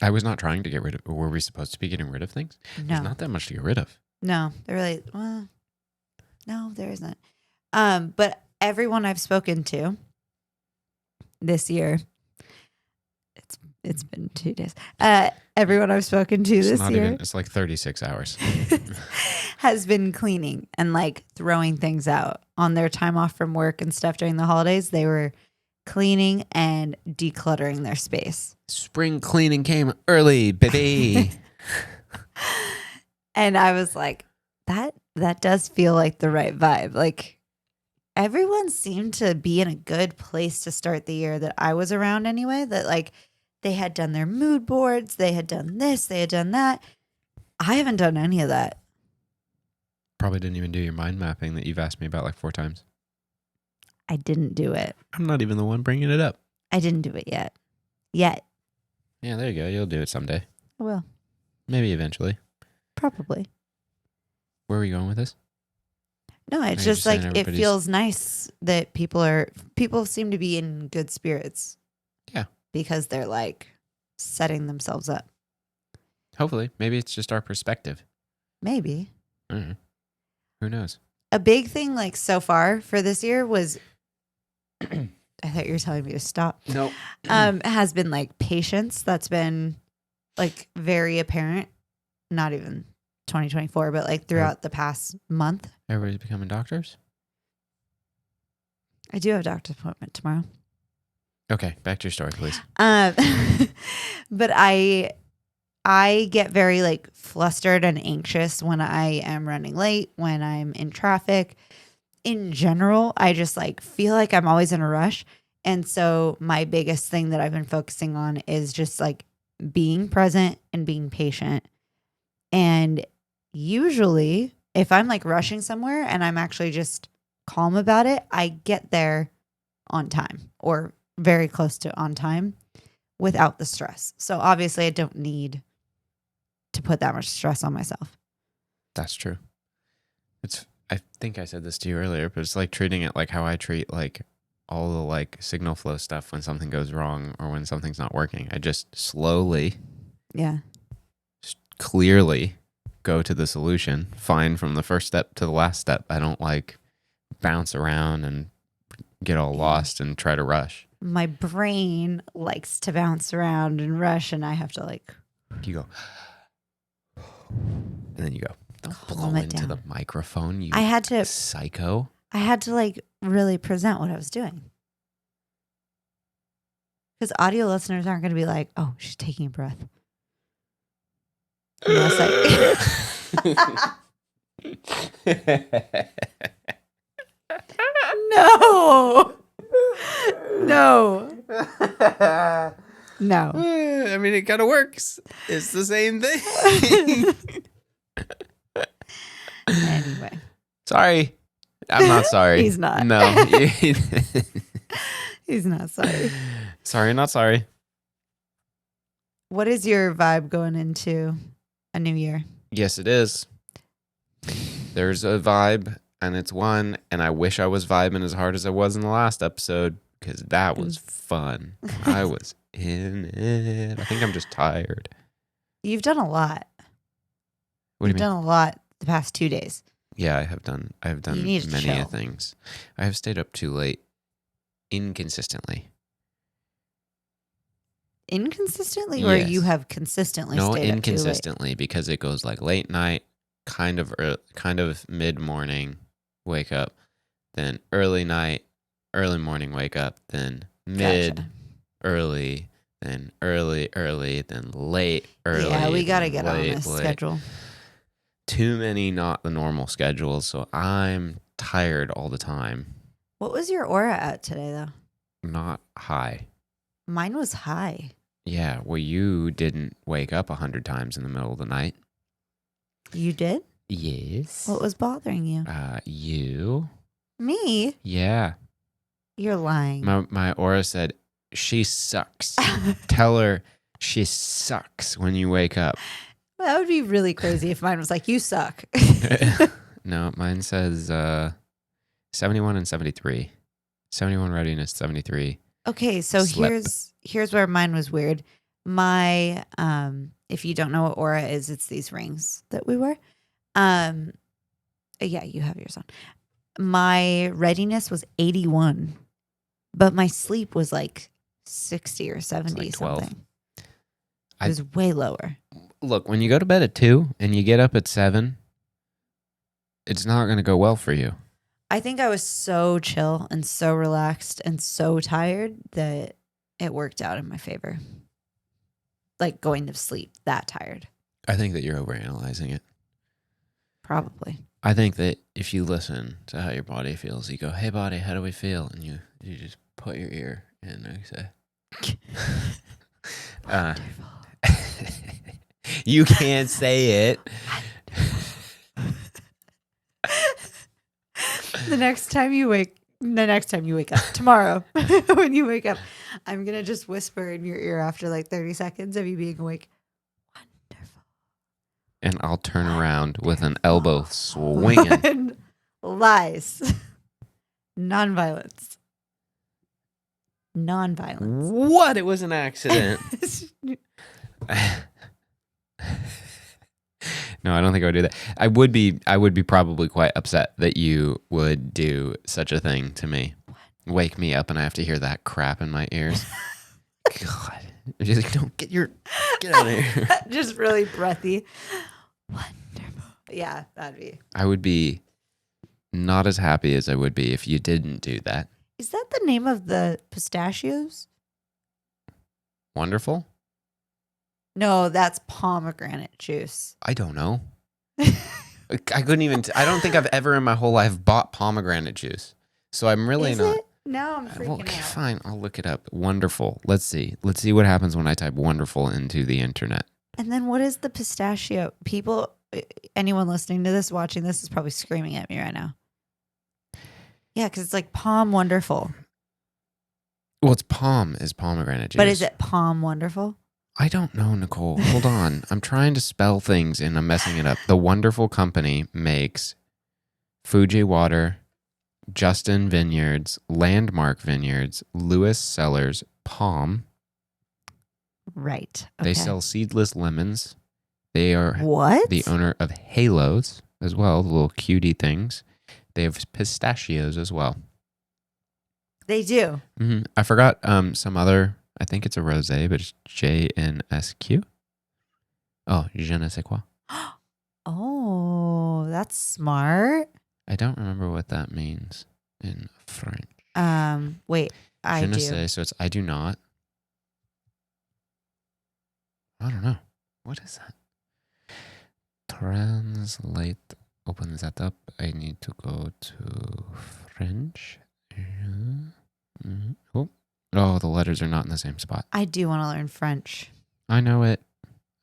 I was not trying to get rid of. Were we supposed to be getting rid of things? There's No, not that much to get rid of. no, they're really well. No, there isn't. But everyone I've spoken to this year, it's been 2 days. Everyone I've spoken to It's this not year even. It's like 36 hours. has been cleaning and like throwing things out on their time off from work and stuff during the holidays. They were cleaning and decluttering their space. Spring cleaning came early, baby. And I was like, that does feel like the right vibe. Like everyone seemed to be in a good place to start the year that I was around anyway, that like they had done their mood boards, they had done this, they had done that. I haven't done any of that. Probably didn't even do your mind mapping that you've asked me about like 4 times. I didn't do it. I'm not even the one bringing it up. I didn't do it yet. Yet. Yeah, there you go. You'll do it someday. I will. Maybe eventually. Probably. Where are we going with this? No, it's Are you just just saying like it everybody's- feels nice that people seem to be in good spirits. Yeah. Because they're like setting themselves up. Hopefully. Maybe it's just our perspective. Maybe. I don't know. Who knows? A big thing like so far for this year was I thought you were telling me to stop. No. Has been like patience. That's been like very apparent. Not even 2024, but like throughout the past month. Everybody's becoming doctors? I do have a doctor's appointment tomorrow. Okay, back to your story, please. But I get very like flustered and anxious when I am running late, when I'm in traffic. In general, I just like feel like I'm always in a rush. And so my biggest thing that I've been focusing on is just like being present and being patient. And usually If I'm like rushing somewhere and I'm actually just calm about it, I get there on time or very close to on time without the stress. So obviously I don't need to put that much stress on myself. That's true. I think I said this to you earlier, but it's like treating it like how I treat like all the like signal flow stuff when something goes wrong or when something's not working. I just slowly, Yeah. clearly go to the solution, find from the first step to the last step. I don't like bounce around and get all lost and try to rush. My brain likes to bounce around and rush, and I have to like. You go, and then you go. Don't Calm blow it into down. the microphone, you I had to psycho. like really present what I was doing. Because audio listeners aren't going to be like, oh, she's taking a breath. Unless No. No. No. I mean, it kind of works. It's the same thing. Anyway. Sorry. I'm not sorry. He's not. No. He's not sorry. Sorry, not sorry. What is your vibe going into a new year? Yes, it is. There's a vibe, and it's one, and I wish I was vibing as hard as I was in the last episode because that was fun. I was in it. I think I'm just tired. You've done a lot. What do you You've mean? done a lot the past 2 days. Yeah, I have done You need to many chill. things. I have stayed up too late inconsistently. Inconsistently, or Yes. you have consistently No, stayed up too late? inconsistently because it goes like late night, kind of mid morning, wake up, then early night, early morning, wake up, then mid, Gotcha. early, then early, then late, early. Yeah, we got to then get on late, this late. schedule. Too many not the normal schedules, so I'm tired all the time. What was your aura at today, though? Not high. Mine was high. Yeah, well, you didn't wake up 100 times in the middle of the night. You did? Yes. What was bothering you? You? Me? Yeah. You're lying. My aura said, she sucks. Tell her she sucks when you wake up. That would be really crazy if mine was like, you suck. No, mine says 71 and 73. 71 readiness, 73. Okay, so Slip. here's where mine was weird. My if you don't know what aura is, it's these rings that we wear. Yeah, you have yours on. My readiness was 81, but my sleep was like 60 or 70 like 12. something. It was way lower. Look, when you go to bed at 2 and you get up at 7, it's not going to go well for you. I think I was so chill and so relaxed and so tired that it worked out in my favor. Like going to sleep that tired. I think that you're overanalyzing it. Probably. I think that if you listen to how your body feels, you go, hey, body, how do we feel? And you just put your ear in and you say, you can't say it. The next time you wake up tomorrow, when you wake up, I'm going to just whisper in your ear after like 30 seconds of you being awake. Wonderful. And I'll turn around with an elbow swinging. Lies. Nonviolence. What? It was an accident. No, I don't think I would do that. I would be probably quite upset that you would do such a thing to me. Wake me up and I have to hear that crap in my ears. God. She's like, don't get out of here. Just really breathy. Wonderful. Yeah, that'd be. I would be not as happy as I would be if you didn't do that. Is that the name of the pistachios? Wonderful? No, that's pomegranate juice. I don't know. I couldn't even. I don't think I've ever in my whole life bought pomegranate juice. So I'm really Is not. it? Now I'm freaking Well, out. fine. I'll look it up. Wonderful. Let's see. Let's see what happens when I type wonderful into the internet. And then what is the pistachio? People anyone listening to this, watching this, is probably screaming at me right now. Yeah, because it's like Palm Wonderful. Well, it's palm is pomegranate juice. But is it Palm Wonderful? I don't know, Nicole. Hold on. I'm trying to spell things and I'm messing it up. The Wonderful Company makes Fuji Water, Justin Vineyards, Landmark Vineyards, Lewis Cellars, Palm. Right. They sell seedless lemons. They are what? the owner of Halos as well, the little cutie things. They have pistachios as well. They do. Mm-hmm. I forgot some other, I think it's a rosé, but it's JNSQ. Oh, je ne sais quoi. Oh, that's smart. I don't remember what that means in French. Wait, I Je ne do. sais, so it's I do not. I don't know. What is that? Translate. Open that up. I need to go to French. Oh, the letters are not in the same spot. I do want to learn French. I know it.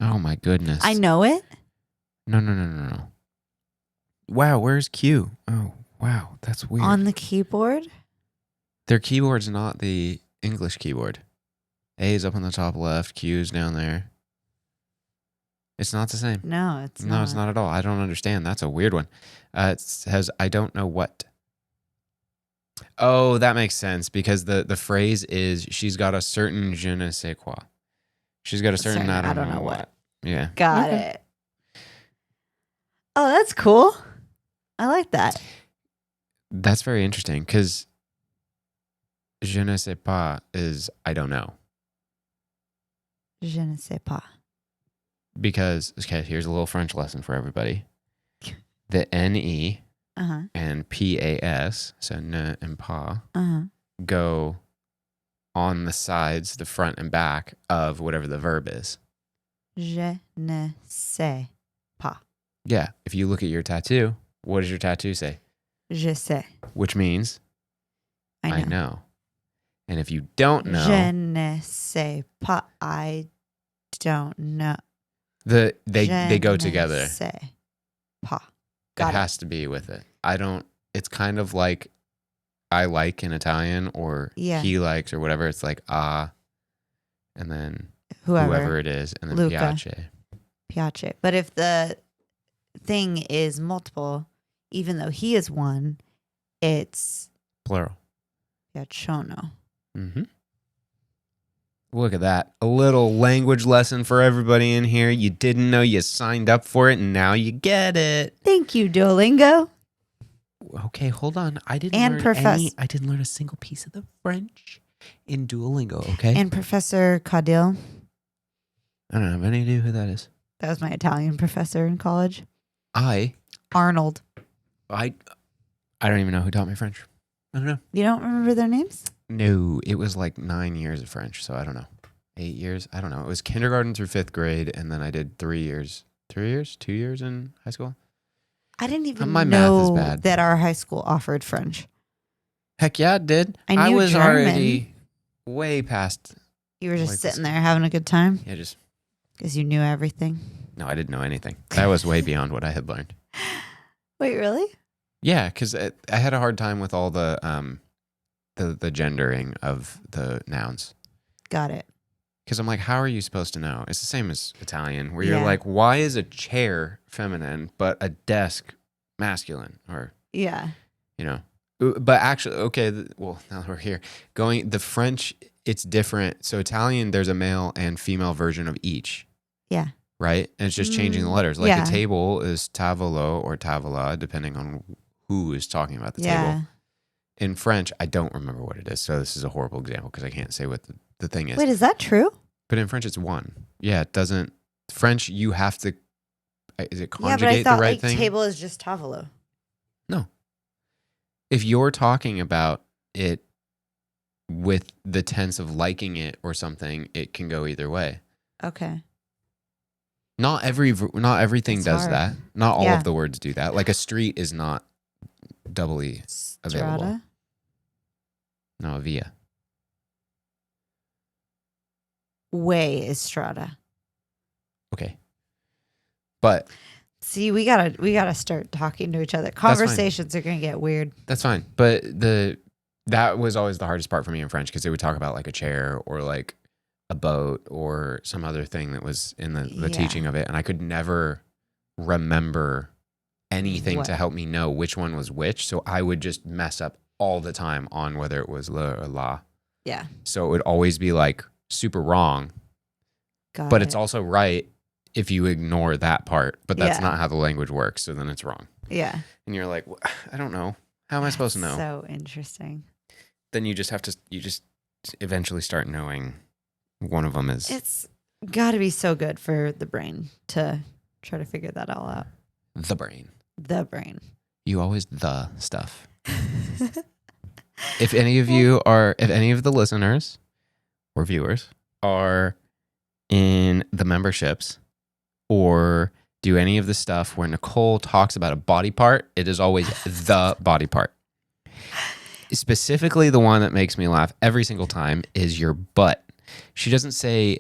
Oh my goodness. I know it. No. Wow, where's Q? Oh, wow, that's weird. On the keyboard? Their keyboard's not the English keyboard. A is up on the top left, Q is down there. It's not the same. No, it's not. No, it's not at all. I don't understand. That's a weird one. It says, I don't know what. Oh, that makes sense because the phrase is she's got a certain je ne sais quoi. She's got a certain I don't know what. Yeah. Got it. Oh, that's cool. I like that. That's very interesting because je ne sais pas is I don't know. Je ne sais pas. Because, okay, here's a little French lesson for everybody. The NE and PAS, so ne and pas, go on the sides, the front and back of whatever the verb is. Je ne sais pas. Yeah. If you look at your tattoo, what does your tattoo say? Je sais. Which means I know. And if you don't know, Je ne sais pas. I don't know. They go together. Je ne sais pas. It has to be with it. It's kind of like I like in Italian or he likes or whatever. It's like and then whoever it is, and then Luca. piace. Piace. But if the thing is multiple, even though he is one, it's Plural. piacciono. Mm-hmm. Look at that. A little language lesson for everybody in here. You didn't know you signed up for it, and now you get it. Thank you, Duolingo. Okay, hold on. I didn't learn a single piece of the French in Duolingo, okay? And Professor Caudill. I don't have any idea who that is. That was my Italian professor in college. Arnold. I don't even know who taught me French. I don't know. You don't remember their names? No, it was like 9 years of French, so I don't know. 8 years? I don't know. It was kindergarten through 5th grade, and then I did 2 years in high school. I didn't even My know math is bad. that our high school offered French. Heck yeah, it did. I knew was German. already way past. You were just sitting there having a good time? Yeah, just. Because you knew everything? No, I didn't know anything. That was way beyond what I had learned. Wait, really? Yeah, because I had a hard time with all the gendering of the nouns. Got it. Because I'm like, how are you supposed to know? It's the same as Italian, where you're like, why is a chair feminine but a desk masculine? Or yeah, But actually, okay. Well, now that we're here, the French, it's different. So Italian, there's a male and female version of each. Yeah. Right, and it's just changing the letters. Like a table is tavolo or tavola, depending on who is talking about the table. In French, I don't remember what it is, so this is a horrible example because I can't say what the thing is. Wait, is that true? But in French, it's one. Yeah, it doesn't. French, you have to. Is it conjugate but I thought the right thing? Table is just tavolo. No. If you're talking about it with the tense of liking it or something, it can go either way. Okay. Not everything does hard. that. Not all of the words do that. Like a street is not doubly available. Strada? No, a via. Way is strada. Okay. But See, we gotta start talking to each other. Conversations are gonna get weird. That's fine. But that was always the hardest part for me in French because they would talk about like a chair or like a boat or some other thing that was in the teaching of it. And I could never remember anything to help me know which one was which. So I would just mess up all the time on whether it was le or la. Yeah. So it would always be like super wrong. But it's also right if you ignore that part. But that's not how the language works. So then it's wrong. Yeah. And you're like, I don't know. How am I supposed to know? So interesting. Then you just eventually start knowing one of them is. It's got to be so good for the brain to try to figure that all out. The brain. The brain. You always the stuff. If any of the listeners or viewers are in the memberships or do any of the stuff where Nicole talks about a body part, it is always the body part. Specifically, the one that makes me laugh every single time is your butt. She doesn't say,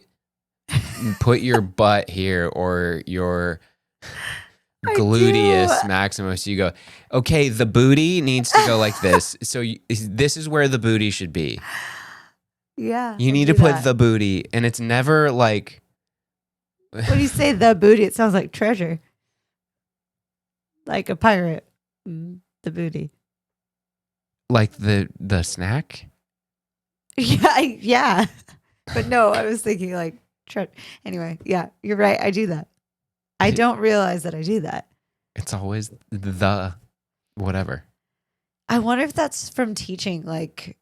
put your butt here or your gluteus maximus. You go, okay, the booty needs to go like this. So this is where the booty should be. Yeah. You need to put the booty, and it's never like. When you say the booty, it sounds like treasure. Like a pirate. The booty. Like the snack? Yeah. But no, I was thinking like anyway, yeah, you're right. I do that. I don't realize that I do that. It's always the whatever. I wonder if that's from teaching like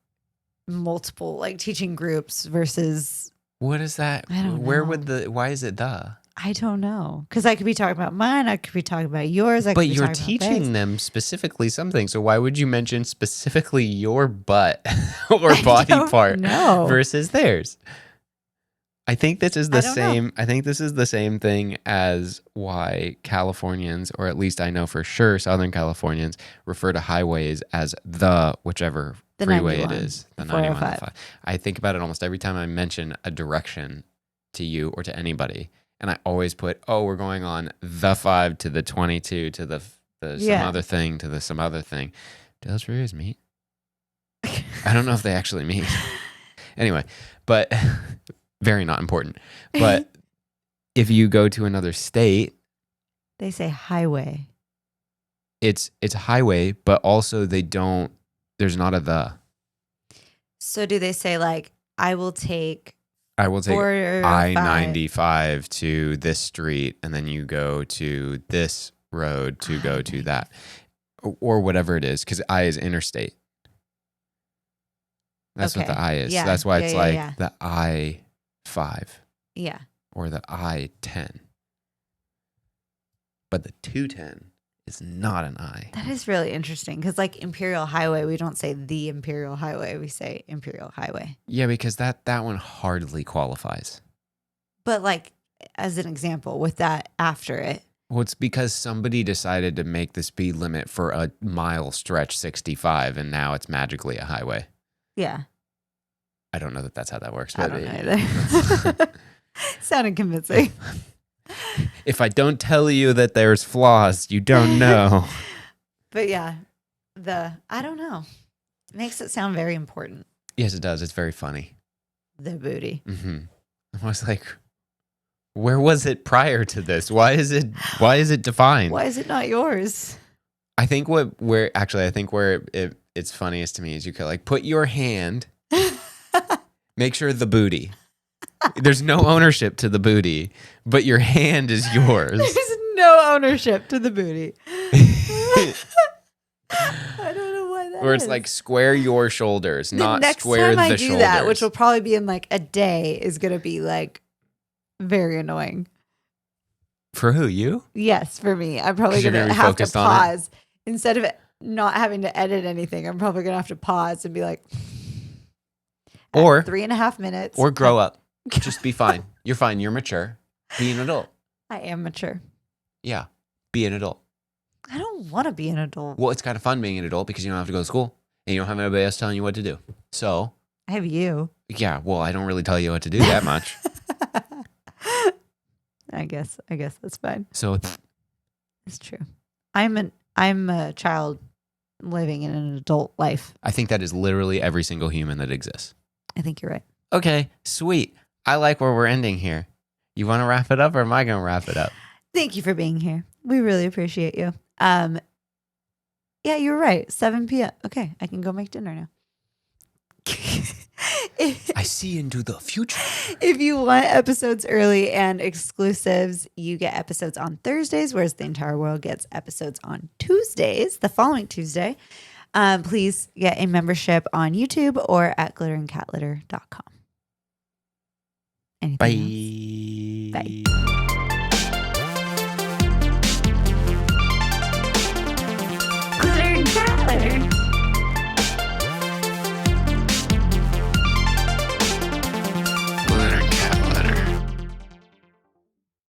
multiple, like teaching groups versus. What is that? I don't know. Why is it the? I don't know. Because I could be talking about mine. I could be talking about yours. But you're teaching them specifically something. So why would you mention specifically your butt or body part versus theirs? I think this is the same. I think this is the same thing as why Californians, or at least I know for sure Southern Californians, refer to highways as the whichever freeway it is. The 91. I think about it almost every time I mention a direction to you or to anybody. And I always put, we're going on the 5 to the 22 to the some other thing to the some other thing. Do those freeways meet? I don't know if they actually meet. Anyway, but very not important. But if you go to another state, they say highway. It's a highway, but also there's not a the. So do they say like, I will take I-95 to this street, and then you go to this road to go to that, or whatever it is, because I is interstate. That's what the I is. Yeah. So that's why it's the I-5. Yeah. Or the I-10. But the 210 is not an I. That is really interesting because like Imperial Highway, we don't say the Imperial Highway. We say Imperial Highway. Yeah, because that one hardly qualifies. But like as an example with that after it. Well, it's because somebody decided to make the speed limit for a mile stretch 65 and now it's magically a highway. Yeah. I don't know that that's how that works. I don't know either. Sounded convincing. If I don't tell you that there's flaws, you don't know. But yeah, I don't know. It makes it sound very important. Yes, it does. It's very funny. The booty. Mm-hmm. I was like, where was it prior to this? Why is it defined? Why is it not yours? I think where it's funniest to me is you could like put your hand, make sure the booty. There's no ownership to the booty, but your hand is yours. There's no ownership to the booty. I don't know why that is. Or it's like square your shoulders, not square the shoulders. Next time I do that, which will probably be in like a day, is going to be like very annoying. For who? You? Yes, for me. I'm probably going to have to pause. Instead of not having to edit anything, I'm probably going to have to pause and be like, or 3.5 minutes. Or grow up. Just be fine. You're fine. You're mature. Be an adult. I am mature. Yeah. Be an adult. I don't want to be an adult. Well, it's kind of fun being an adult because you don't have to go to school and you don't have anybody else telling you what to do. So. I have you. Yeah. Well, I don't really tell you what to do that much. I guess that's fine. So. It's true. I'm a child living in an adult life. I think that is literally every single human that exists. I think you're right. Okay, sweet. I like where we're ending here. You want to wrap it up or am I going to wrap it up? Thank you for being here. We really appreciate you. Yeah, you're right. 7 p.m. Okay, I can go make dinner now. I see into the future. If you want episodes early and exclusives, you get episodes on Thursdays, whereas the entire world gets episodes on Tuesdays, the following Tuesday. Please get a membership on YouTube or at glitteringcatlitter.com. Anything Bye. else? Bye. Glitter and cat litter.